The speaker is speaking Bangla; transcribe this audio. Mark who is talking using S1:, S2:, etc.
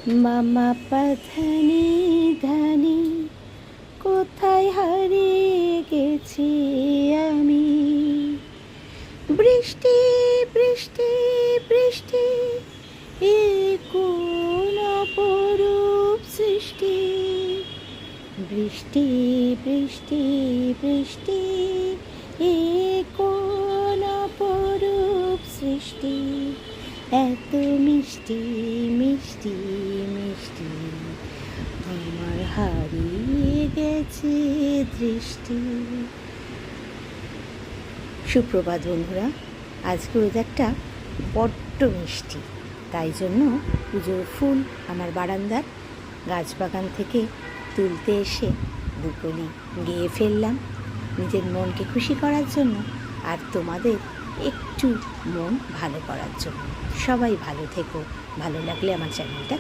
S1: মামা পাধানি ধানি কোথায় হারিয়ে গেছি আমি। বৃষ্টি বৃষ্টি বৃষ্টি এ কোন অপরূপ সৃষ্টি। বৃষ্টি বৃষ্টি বৃষ্টি এ কোন অপরূপ সৃষ্টি। এত মিষ্টি মিষ্টি মিষ্টি আমার হারিয়ে গেছে দৃষ্টি। সুপ্রভাত বন্ধুরা, আজকে ওয়েদারটা বড্ড মিষ্টি, তাই জন্য পুজোর ফুল আমার বারান্দার গাছবাগান থেকে তুলতে এসে দুকলি গেয়ে ফেললাম নিজের মনকে খুশি করার জন্য আর তোমাদের একটু মন ভালো করার জন্য। সবাই ভালো থেকো, ভালো লাগলে আমার চ্যানেলটা